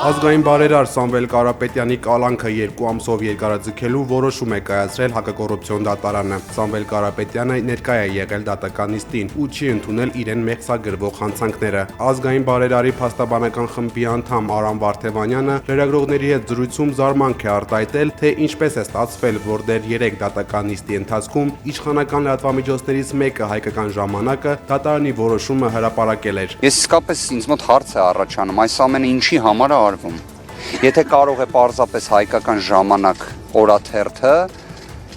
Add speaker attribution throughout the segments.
Speaker 1: Ազգային բարերար Սամվել Կարապետյանի կալանքը 2 ամսով երկարաձգելու որոշում է կայացրել հակակոռուպցիոն դատարանը։ Սամվել Կարապետյանը ներկայ է եղել դատական նիստին ու չի ընդունել իրեն մեղսագրվող հանցանքները։ Ազգային բարերարի փաստաբանական խմբի անդամ Արամ Վարդևանյանը լրագրողների հետ զրույցում զարմանք է արտահայտել, թե ինչպես է ստացվել, որ դեռ 3 դատական նիստի ընթացքում իշխանական լրատվամիջոցներից մեկը Հայկական ժամանակը դատարանի որոշումը հրապարակել էր։
Speaker 2: Ես իսկապես ինձ մոտ հարց է առաջանում, այս ամենը ինչի համար է արվում։ Եթե կարող է պարզապես Հայկական ժամանակ օրաթերթը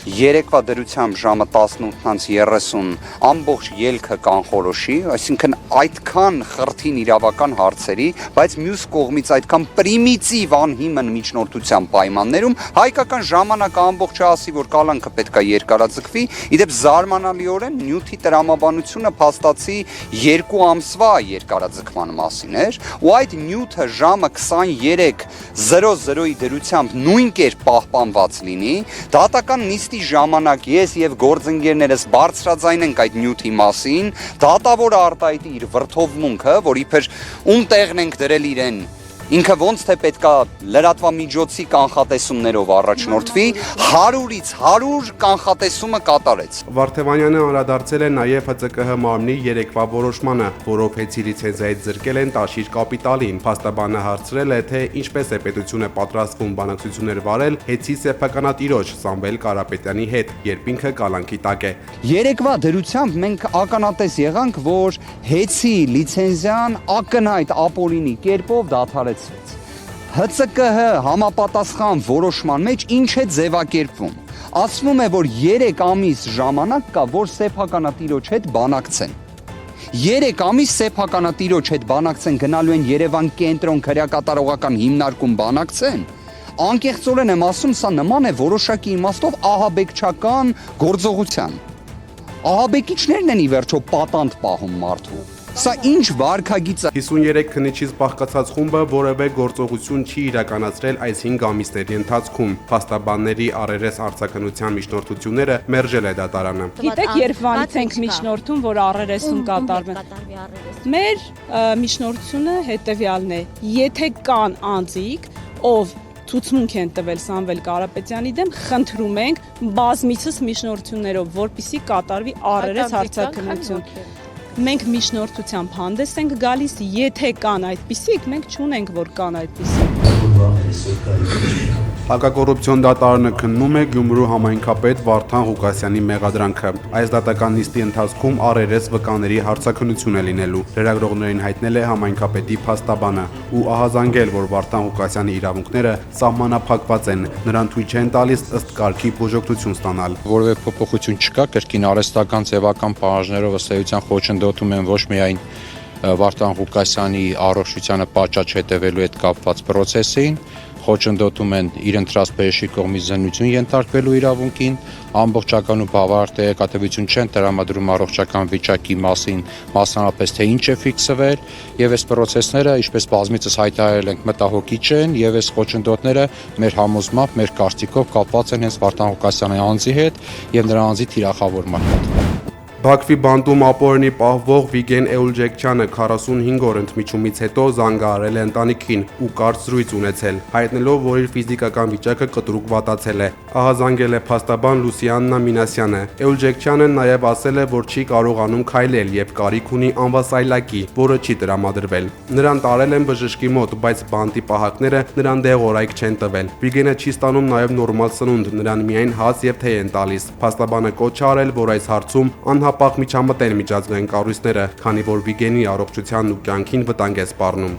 Speaker 2: երեկվա դրությամբ ժամը 18:30 ամբողջ ելքը կանխորոշի, այսինքն այդքան խրթին իրավական հարցերի, բայց մյուս կողմից այդքան պրիմիտիվ անհիմն միջնորդության պայմաններում Հայկական ժամանակը ամբողջը ասի, որ կալանքը պետք է երկարաձգվի, իդեպ զարմանալիորեն նյութի տրամաբանությունը փաստացի 2 ամսվա երկարաձգման մասին էր, ու այդ նյութը ժամը 23:00-ի դրությամբ նույն կերպ պահպանված լինի, դատական նիստ ժամանակ ես եւ գործընկերներս բարձրաձայն ենք այդ նյութի մասին, դատավորը արտահայտի իր վրթովմունքը, որ իբր ում տեղն ենք դրել իրեն, ինքը ոնց թե պետքա լրատվամիջոցի կանխատեսումներով առաջնորդվի, 100-ից 100 կանխատեսումը կատարեց։
Speaker 1: Վարդևանյանը անդրադարձել է նաև ՀՑԿՀ մարմնի երեկվա որոշմանը, որով հեծի լիցենզիայից զրկել են Տաշիր կապիտալին։ Փաստաբանը հարցրել է, թե ինչպես է պետությունը պատրաստվում բանակցություններ վարել հեծի սեփականատիրոջ Սամվել Կարապետյանի հետ, երբ ինքը կալանքի տակ է։
Speaker 2: Երեկվա դրությամբ մենք ականատես եղանք, որ հեծի լիցենզիան ակնհայտ ապօրինի կերպով դադարեց։ ՀՑԿՀ համապատասխան որոշման մեջ ինչ է ձևակերպվում։ Ասվում է, որ 3 ամիս ժամանակ կա, որ սեփականատիրոջ հետ բանակցեն։ 3 ամիս սեփականատիրոջ հետ բանակցեն, գնալու են Երևան կենտրոն քրեակատարողական հիմնարկում բանակցեն։ Անկեղծորեն եմ ասում, սա նման է որոշակի իմաստով ահաբեկչական գործողության։ Ահաբեկիչներն են ի վերջո պատանդ պահում մարդու։ Սա ինչ վարքագիծ է։
Speaker 1: 53 քննիչից բաղկացած խումբը որևէ գործողություն չի իրականացրել այս 5 ամիսների ընթացքում։ Փաստաբանների առերես արձագանության միջնորդությունները մերժել է դատարանը։
Speaker 3: Գիտեք, երբ վանից ենք միջնորդում, որ առերեսում կատարվեն։ Մեր միջնորդությունը հետևյալն է. եթե կան անձիկ, ով ցուցմունք են տվել Սամվել Կարապետյանի դեմ, խնդրում ենք բազմիցս միջնորդություններով, որպեսզի կատարվի առերես հարցաքննություն։ Մենք միջնորդությամբ հանդես ենք գալիս, եթե կան այդպիսիք, մենք չունենք, որ կան այդպիսիք։
Speaker 1: Հակակոռուպցիոն դատարանը քննում է Գյումրու համայնքապետ Վարդան Ղուկասյանի մեղադրանքը։ Այս դատական նիստի ընթացքում առերես վկաների հարցաքննություն է լինելու։ Լրագրողներին հայտնել է համայնքապետի փաստաբանը ու ահազանգել, որ Վարդան Ղուկասյանի իրավունքները սահմանափակված են, նրան թույլ չեն տալիս ըստ կարգի բուժօգնություն ստանալ։
Speaker 4: Որևէ փոփոխություն չկա, կրկին արհեստական ձևական պահանջներով ըստ էության խոչընդոտում են ոչ միայն Վարդան Ղուկասյանի առողջությանը պատշաճ հետևելու հետ կապված process-ին, խոչընդոտում են իր ընտրած բժշկի կողմից զննություն ենթարկվելու իրավունքին, ամբողջական ու բավարար տեղեկատվություն չեն տրամադրում առողջական վիճակի մասին, մասնավորապես թե ինչ է ֆիքսվել, եւ այս process-ները, ինչպես բազմիցս հայտարարել ենք, մտահոգիչ են, եւ այս խոչընդոտները մեր համոզմամբ, մեր կարծիքով կապված են հենց Վարդան Ղուկասյանի անձի հետ եւ նրա անձի թիրախավորման հետ։
Speaker 1: Բաքվի բանտում ապօրինի պահվող Վիգեն Էուլջեկչյանը 45 օր ընդմիջումից հետո զանգահարել է ընտանիքին ու կարճ զրույց ունեցել, հայտնելով, որ իր ֆիզիկական վիճակը կտրուկ վատացել է։ Ահազանգել է փաստաբան Լուսիաննա Մինասյանը։ Էուլջեկչյանը նաև ասել է, որ չի կարողանում քայլել եւ կարիք ունի անվասայլակի, որը չի տրամադրվել։ Նրան տարել են բժշկի մոտ, բայց բանտի պահակները նրան դեղորայք չեն տվել։ Վիգենը չի ստանում նաև նորմալ սնունդ, նրան միայն հաց եւ թեյ են տալիս։ Փաստաբանը կոչ է արել, որ այս հարցում անհապաղ միջամտեն միջազգային կառույցները, քանի որ Վիգենի առողջությանն ու կյանքին վտանգ է սպառնում։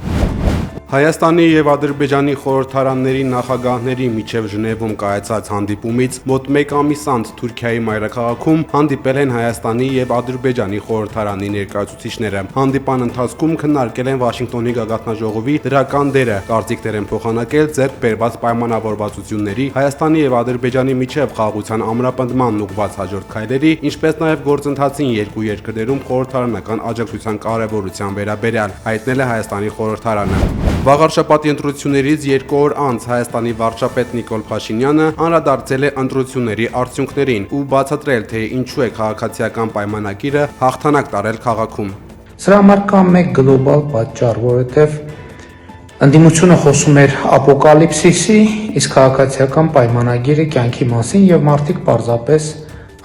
Speaker 1: Հայաստանի եւ Ադրբեջանի խորհրդարանների նախագահների միջև Ժնևում կայացած հանդիպումից մոտ 1 ամիս անց Թուրքիայի մայրաքաղաքում հանդիպել են Հայաստանի եւ Ադրբեջանի խորհրդարանի ներկայացուցիչները։ Հանդիպան ընթացքում քննարկել են Վաշինգտոնի գագաթնաժողովի դրական դերը, կարծիքներ են փոխանակել ձեռք բերված պայմանավորվածությունների, Հայաստանի եւ Ադրբեջանի միջև խաղաղության ամրապնդման ուղղված հաջորդ քայլերի, ինչպես նաեւ գործընթացին երկու երկրներում խորհրդարանական աջակցության կարեւորության վերաբերյալ, հայտնել է Հայաստանի խորհրդարանը։ Վաղարշաբաթի ընտրություններից 2 օր անց Հայաստանի վարչապետ Նիկոլ Փաշինյանը անդրադարձել է ընտրությունների արդյունքներին ու բացատրել, թե ինչու է քաղաքացիական պայմանագիրը հաղթանակ տարել քաղաքում։
Speaker 5: Սրա համար կա մեկ գլոբալ պատճառ, որովհետև Ընդդիմությունը խոսում էր ապոկալիպսիսի, իսկ քաղաքացիական պայմանագիրը կյանքի մասին եւ մարդիկ պարզապես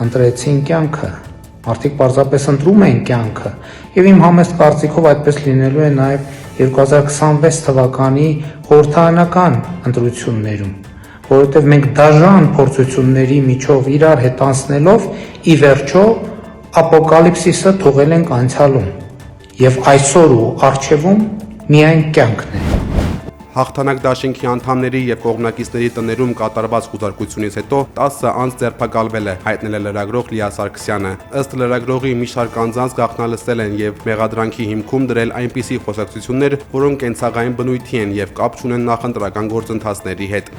Speaker 5: ընտրեցին կյանքը։ Մարդիկ պարզապես ընտրում են կյանքը եւ իմ համեստ կարծիքով այդպես լինելու է նաեւ 2026 թվականի խորհրդարանական ընտրություններում, որովհետեւ մենք դաժան փորձությունների միջով իրար հետ անցնելով ի վերջո ապոկալիպսիսը թողել ենք անցյալում եւ այսօր ու առջևում միայն կյանքն է։
Speaker 1: Հաղթանակ դաշինքի անդամների եւ կողմնակիցների տներում կատարված խուզարկությունից հետո 10 անց ձերբակալվել է, հայտնել է լրագրող Լիա Սարգսյանը։ Ըստ լրագրողի մի շարք անձանց գաղտնալսել են եւ մեղադրանքի հիմքում դրել այնպիսի խոսակցություններ, որոնք կենցաղային բնույթի են եւ կապ չունեն նախընտրական գործընթացների հետ։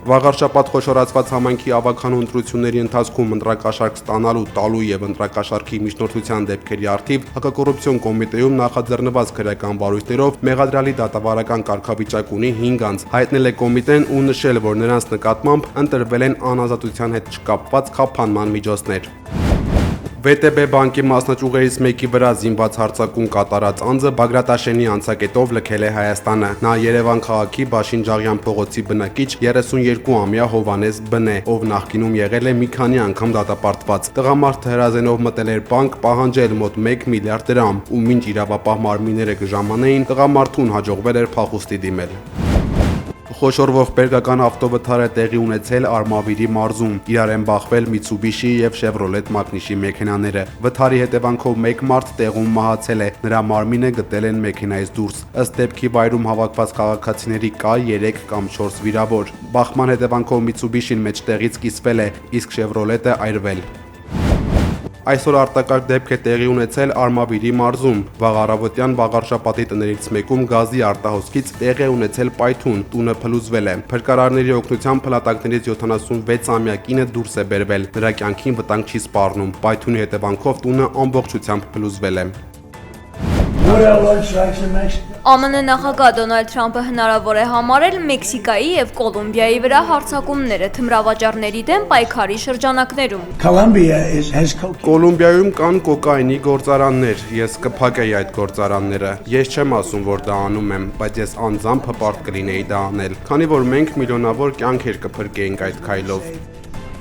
Speaker 1: Վաղար շաբաթ խոշորացված համայնքի ավագանու ընտրությունների ընթացքում ընտրակաշարք ստանալու, տալու եւ ընտրակաշարքի միջնորդության դեպքերի առթիվ հակակոռուպցիոն կոմիտեում նախաձեռնված քրեական վարույթներով մեղադրյալի դատավարական կարգավիճակ ունի 5 անձ, հայտնել է կոմիտեն ու նշել, որ նրանց նկատմամբ ընտրվել են անազատության հետ չկապված խափանման միջոցներ։ ՎՏԲ բանկի մասնաճյուղերից մեկի վրա զինված հարձակում կատարած անձը Բագրատաշենի անցակետով լքել է Հայաստանը։ Նա Երևան քաղաքի Բաշին-Ջաղյան փողոցի բնակիչ 32-ամյա Հովանես Բ-ն է, ով նախկինում եղել է մի քանի անգամ դատապարտված։ Տղամարդը հրազենով մտել էր բանկ, պահանջել մոտ 1 միլիարդ դրամ, ու մինչ իրավապահ մարմինները կժամանեին, տղամարդուն հաջողվել էր փախուստի դիմել։ Խոշորվող բերգական ավտովթար է տեղի ունեցել Արմավիրի մարզում։ Իրար են բախվել Mitsubishi եւ Chevrolet Magnishi մեքենաները։ Վթարի հետևանքով մեկ մարդ տեղում մահացել է։ Նրա մարմինը գտել են մեքենայից դուրս։ Ըստ դեպքի վայրում հավաքված քաղաքացիների կա 3 կամ 4 վիրավոր։ Բախման հետևանքով Mitsubishi-ն մեջտեղից կիսվել է, իսկ Chevrolet-ը այրվել։ Այսօր արտակարգ դեպք է տեղի ունեցել Արմավիրի մարզում։ Վաղ առավոտյան Վաղարշապատի տներից մեկում գազի արտահոսքից տեղի ունեցել պայթուն, տունը փլուզվել է։ Փրկարարների օգնությամբ փլատակներից 76-ամյա կինը դուրս է բերվել։ Նրա կյանքին վտանգ չի սպառնում։ Պայթունի հետևանքով տունը ամբողջությամբ փլուզվել է։
Speaker 6: ԱՄՆ նախագահ Դոնալդ Թրամփը հնարավոր է համարել Մեքսիկայի եւ Կոլումբիայի վրա հարձակումները թմրավաճառների դեմ պայքարի շրջանակներում։
Speaker 1: Կոլումբիայում կան կոկայինի գործարաններ, ես կփակեի այդ գործարանները։ Ես չեմ ասում, որ դա անում եմ, բայց ես անձամբ հպարտ կլինեի դա անել, քանի որ մենք միլիոնավոր կյանքեր կփրկեինք այդ քայլով։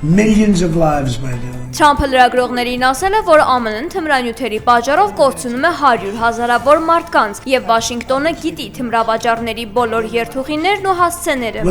Speaker 6: Թրամփը լրագրողներին ասել է, որ ԱՄՆ-ն թմրանյութերի պատճառով կորցնում է 100 հազարավոր մարդկանց եւ Վաշինգտոնը գիտի թմրավաճառների բոլոր երթուղիներն ու հասցեները։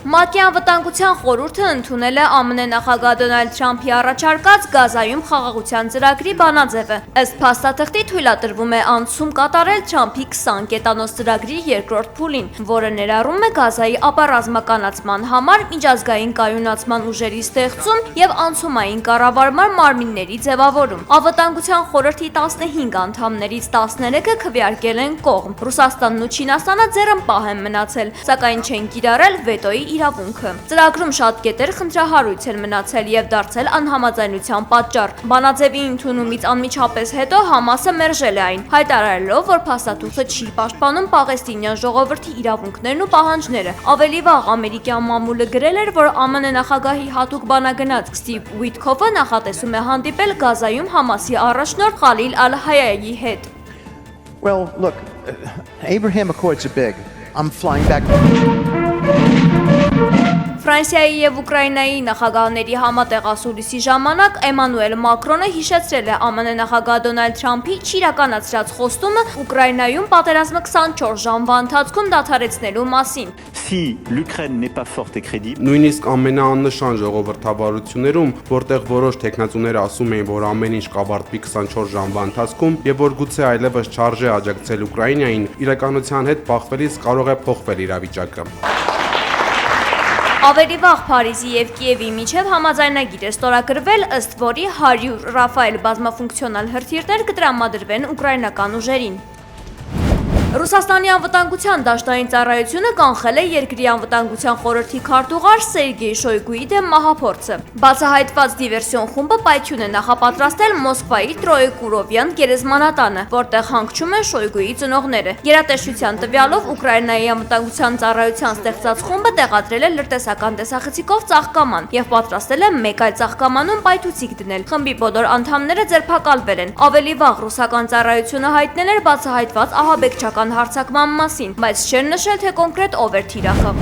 Speaker 6: ՄԱԿ-ի անվտանգության խորհուրդը ընդունել է ԱՄՆ նախագահ Դոնալդ Թրամփի առաջարկած Գազայում խաղաղության ծրագրի բանաձևը։ Ըստ փաստաթղթի թույլատրվում է անցում կատարել Թրամփի 20 կետանոց ծրագրի երկրորդ փուլին, որը ներառում է Գազայի ապառազմականացման համար միջազգային կայունացման ուժերի ստեղծում եւ անցումային կառավարման մարմինների ձևավորում։ Անվտանգության խորհրդի 15 անդամներից 13-ը քվեարկել են կողմ։ Ռուսաստանն ու Չինաստանը ձեռնպահ են մնացել, սակայն չեն կիրառել վետոյի իրավունքը։ Ծրագրում շատ կետեր խնդրահարույց են մնացել եւ դարձել անհամաձայնության պատճառ։ Բանաձևի ընդունումից անմիջապես հետո Համասը մերժել է այն, հայտարարելով, որ փաստաթուղթը չի պաշտպանում պաղեստինյան ժողովրդի իրավունքներն ու պահանջները։ Ավելի վաղ ամերիկյան մամուլը գրել էր, որ ԱՄՆ նախագահի հատուկ բանագնաց Սթիվ Ուիթքոֆը նախատեսում է հանդիպել Գազայում Համասի առաջնորդ Խալիլ Ալ-Հայայի հետ։
Speaker 7: Well, look, Abraham Accords are big. I'm flying back.
Speaker 6: Ֆրանսիայի եւ Ուկրաինայի նախագահների համատեղ ասուլիսի ժամանակ Էմանուել Մակրոնը հիշեցրել է ԱՄՆ նախագահ Դոնալդ Թրամփի չիրականացրած խոստումը Ուկրաինայում պատերազմը 24 ժամվա ընթացքում դադարեցնելու մասին։
Speaker 1: Նույնիսկ ամենաաննշան ժողովրդավարություններում, որտեղ որոշ տեխնացուներ ասում էին, որ ամեն ինչ կավարտվի 24 ժամվա ընթացքում եւ որ գուցե այլևս չարժե աջակցել Ուկրաինային, իրականության հետ բախվելիս կարող է փոխվել իրավիճակը։
Speaker 6: Ավելի վաղ Փարիզի եւ Կիևի միջև համաձայնագիր է ստորագրվել, ըստ որի 100 Ռաֆայել բազմաֆունկցիոնալ հրթիռներ կտրամադրվեն ուկրաինական ուժերին։ Ռուսաստանի անվտանգության դաշտային ծառայությունը կանխել է երկրի անվտանգության խորհրդի քարտուղար Սերգեյ Շոյգուի դեմ մահափորձը։ Բացահայտված դիվերսիոն խումբը պայթյուն է նախապատրաստել Մոսկվայի Տրոեկուրովյան գերեզմանատանը, որտեղ հանգչում են Շոյգուի ծնողները։ Գերատեսչության տվյալով Ուկրաինայի անվտանգության ծառայության ստեղծած խումբը տեղադրել է լրտեսական տեսախցիկով ծաղկաման եւ պատրաստել է մեկ այլ ծաղկամանում պայթուցիկ դնել։ Խմբի բոլոր անդամները ձերբակալվել են։ Ավելի վաղ ռուսական ծառայությունը հայտնել էր բացահայտված ահաբեկչական հարձակման մասին, բայց չէր նշել, թե կոնկրետ ով էր թիրախը։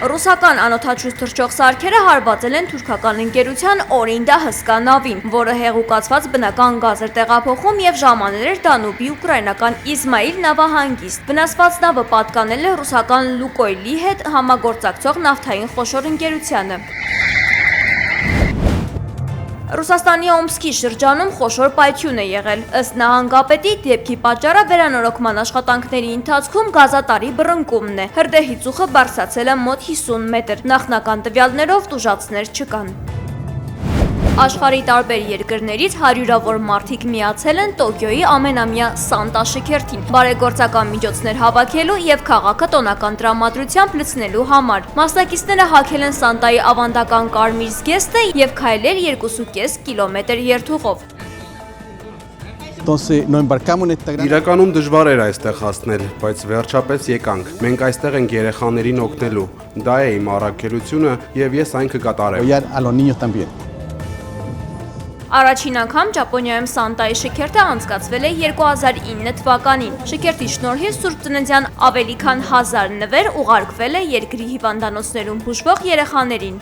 Speaker 6: Ռուսական անօդաչուց թռչող սարքերը հարվածել են թուրքական ընկերության Օրինդա հսկա նավին, որը հեղուկացված բնական գազ էր տեղափոխում եւ ժամանել էր Դանուբի ուկրաինական Իզմայիլ նավահանգիստ։ Վնասված նավը պատկանել է ռուսական Լուկոյլի հետ համագործակցող նավթային խոշոր ընկերությանը։ Ռուսաստանի Օմսկի շրջանում խոշոր պայթյուն է եղել։ Ըստ նահանգապետի, դեպքի պատճառը վերանորոգման աշխատանքների ընթացքում գազատարի բռնկումն է։ Հրդեհի ծուխը բարձրացել է մոտ 50 մետր։ Նախնական տվյալներով տուժածներ չկան։ Աշխարհի տարբեր երկրներից հարյուրավոր մարդիկ միացել են Տոկիոյի ամենամյա Սանտա շքերթին, բարեգործական միջոցներ հավաքելու եւ քաղաքը տոնական տրամադրությամբ լցնելու համար։ Մասնակիցները հագել են Սանտայի ավանդական կարմիր զգեստը եւ քայլել 2.5 կիլոմետր երթուղով։
Speaker 1: Իրականում դժվար էր այստեղ հասնել, բայց վերջապես եկանք։ Մենք այստեղ ենք երեխաներին օգնելու։ Դա է իմ առաքելությունը եւ ես այն կկատարեմ։
Speaker 6: Առաջին անգամ Ճապոնիայում Սանտայի շքերթը անցկացվել է 2009 թվականին։ Շքերթի շնորհիվ Սուրբ Ծննդյան ավելի քան 1000 նվեր ուղարկվել է երկրի հիվանդանոցներում բուժվող երեխաներին։